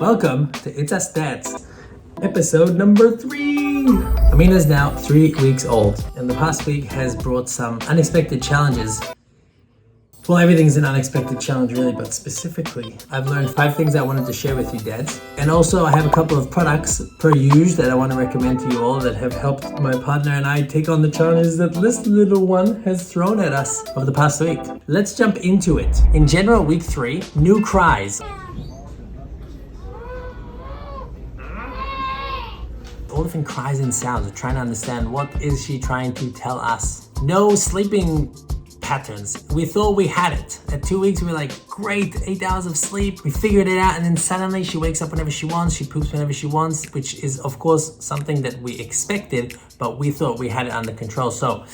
Welcome to It's Us Dads, episode number 3. Amina's now 3 weeks old, and the past week has brought some unexpected challenges. Well, everything's an unexpected challenge really, but specifically, I've learned 5 things I wanted to share with you dads. And also I have a couple of products per use that I want to recommend to you all that have helped my partner and I take on the challenges that this little one has thrown at us over the past week. Let's jump into it. In general, week 3, new cries. All different cries and sounds. We're trying to understand what is she trying to tell us. No sleeping patterns. We thought we had it. At 2 weeks, we were like, great, 8 hours of sleep. We figured it out, and then suddenly she wakes up whenever she wants, she poops whenever she wants, which is, of course, something that we expected, but we thought we had it under control. So,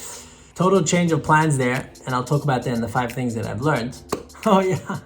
total change of plans there, and I'll talk about that in the 5 things that I've learned. Oh, yeah.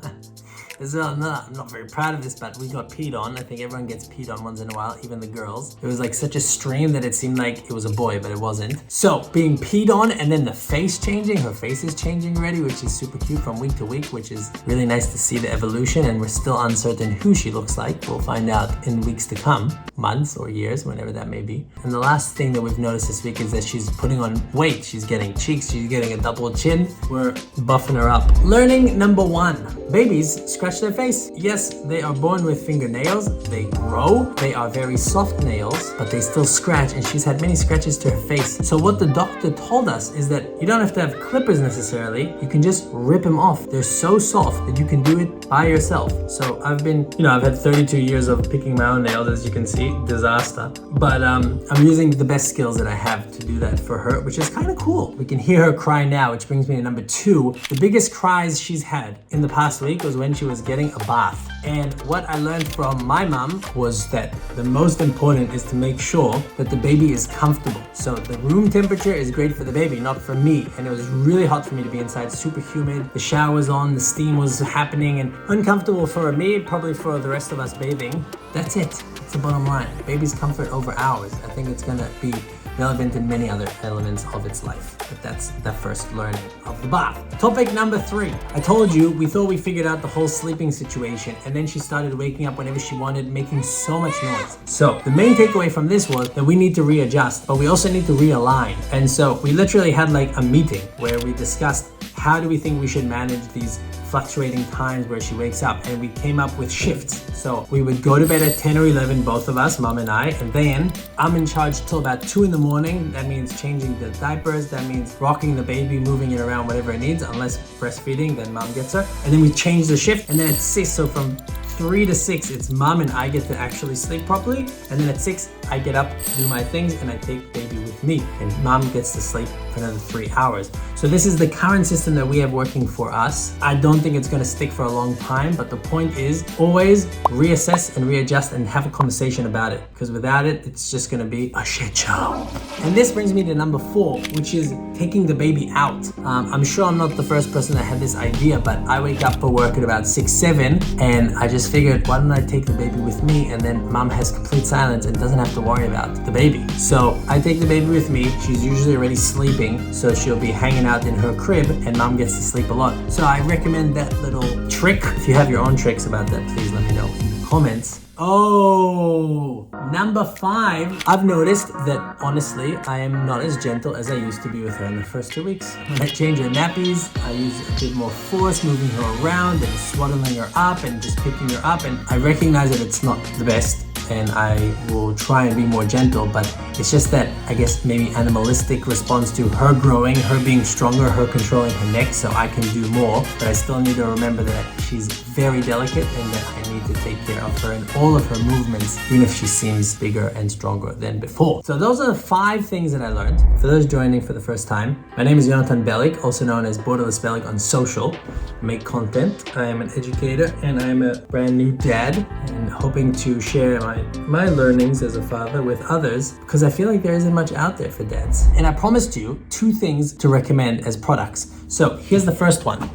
I'm not very proud of this, but we got peed on. I think everyone gets peed on once in a while, even the girls. It was like such a stream that it seemed like it was a boy, but it wasn't. So being peed on and then the face changing, her face is changing already, which is super cute from week to week, which is really nice to see the evolution, and we're still uncertain who she looks like. We'll find out in weeks to come, months or years, whenever that may be. And the last thing that we've noticed this week is that she's putting on weight. She's getting cheeks, she's getting a double chin. We're buffing her up. Learning number 1, babies scratch their face. Yes, they are born with fingernails, they grow, they are very soft nails, but they still scratch, and she's had many scratches to her face. So what the doctor told us is that you don't have to have clippers necessarily, you can just rip them off. They're so soft that you can do it by yourself. So I've had 32 years of picking my own nails, as you can see, disaster. But I'm using the best skills that I have to do that for her, which is kind of cool. We can hear her cry now, which brings me to number 2. The biggest cries she's had in the past week was when she was getting a bath. And what I learned from my mom was that the most important is to make sure that the baby is comfortable. So the room temperature is great for the baby, not for me. And it was really hot for me to be inside, super humid. The shower was on, the steam was happening, and uncomfortable for me, probably for the rest of us bathing. That's it. That's the bottom line. Baby's comfort over ours. I think it's gonna be relevant in many other elements of its life. But that's the first learning of the bath. Topic number 3. I told you, we thought we figured out the whole sleeping situation, and then she started waking up whenever she wanted, making so much noise. So the main takeaway from this was that we need to readjust, but we also need to realign. And so we literally had like a meeting where we discussed how do we think we should manage these fluctuating times where she wakes up, and we came up with shifts. So we would go to bed at 10 or 11, both of us, mom and I, and then I'm in charge till about 2 in the morning. That means changing the diapers, that means rocking the baby, moving it around, whatever it needs, unless breastfeeding, then mom gets her. And then we change the shift, and then at 6, so from 3 to 6, it's mom and I get to actually sleep properly. And then at 6, I get up, do my things, and I take baby with me. And mom gets to sleep for another 3 hours. So this is the current system that we have working for us. I don't think it's gonna stick for a long time, but the point is always reassess and readjust and have a conversation about it. Because without it, it's just gonna be a shit show. And this brings me to number 4, which is taking the baby out. I'm sure I'm not the first person that had this idea, but I wake up for work at about 6, 7, and I just figured, why don't I take the baby with me, and then mom has complete silence and doesn't have to worry about the baby. So I take the baby with me. She's usually already sleeping, so she'll be hanging out in her crib, and mom gets to sleep a lot. So I recommend that little trick. If you have your own tricks about that, please let me know in the comments. Oh, number 5. I've noticed that honestly, I am not as gentle as I used to be with her in the first 2 weeks. When I change her nappies, I use a bit more force, moving her around and swaddling her up and just picking her up. And I recognize that it's not the best, and I will try and be more gentle, but it's just that, I guess, maybe animalistic response to her growing, her being stronger, her controlling her neck, so I can do more. But I still need to remember that she's very delicate and that I need to take care of her and all of her movements, even if she seems bigger and stronger than before. So those are the 5 things that I learned. For those joining for the first time, my name is Yonatan Belik, also known as Borderless Belik on social. I make content. I am an educator, and I am a brand new dad, and hoping to share my learnings as a father with others, because I feel like there isn't much out there for dads. And I promised you 2 things to recommend as products. So here's the first one.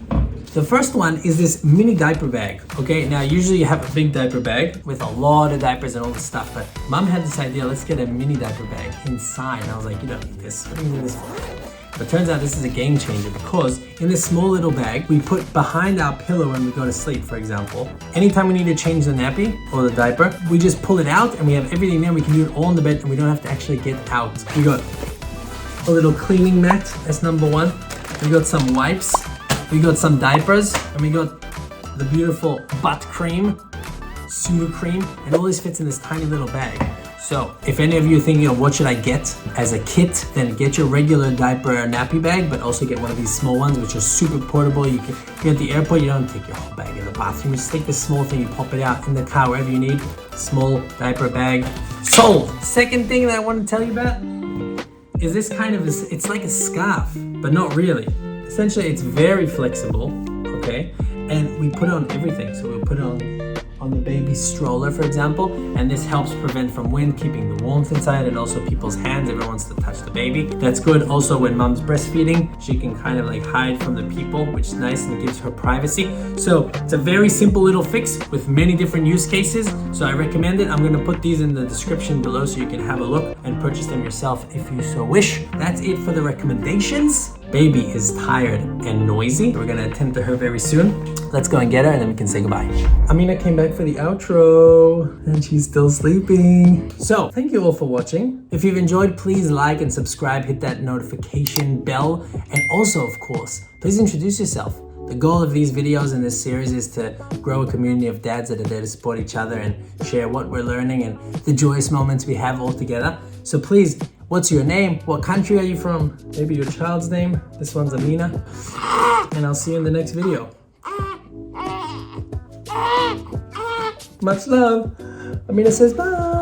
The first one is this mini diaper bag. Okay, now usually you have a big diaper bag with a lot of diapers and all this stuff, but mom had this idea, let's get a mini diaper bag inside. And I was like, you don't need this. What do you need this for? But turns out this is a game changer because in this small little bag, we put behind our pillow when we go to sleep, for example. Anytime we need to change the nappy or the diaper, we just pull it out and we have everything there. We can do it all in the bed and we don't have to actually get out. We got a little cleaning mat, that's number one. We got some wipes, we got some diapers, and we got the beautiful butt cream, pseudo cream, and all this fits in this tiny little bag. So if any of you are thinking of what should I get as a kit, then get your regular diaper nappy bag, but also get one of these small ones, which are super portable. You can, if you're at the airport, you don't take your whole bag in the bathroom. You just take this small thing, you pop it out in the car, wherever you need. Small diaper bag. Sold! Second thing that I want to tell you about is this kind of, it's like a scarf, but not really. Essentially, it's very flexible, okay? And we put it on everything. So we'll put it on the baby stroller, for example, and this helps prevent from wind, keeping the warmth inside, and also people's hands. Everyone wants to touch the baby. That's good. Also, when mom's breastfeeding, she can kind of like hide from the people, which is nice and gives her privacy. So it's a very simple little fix with many different use cases. So I recommend it. I'm gonna put these in the description below so you can have a look and purchase them yourself if you so wish. That's it for the recommendations. Baby is tired and noisy. We're gonna attend to her very soon. Let's go and get her and then we can say goodbye. Amina came back for the outro and she's still sleeping. So thank you all for watching. If you've enjoyed, please like and subscribe, hit that notification bell. And also, of course, please introduce yourself. The goal of these videos in this series is to grow a community of dads that are there to support each other and share what we're learning and the joyous moments we have all together. So please, what's your name? What country are you from? Maybe your child's name. This one's Amina. And I'll see you in the next video. Much love. Amina says bye.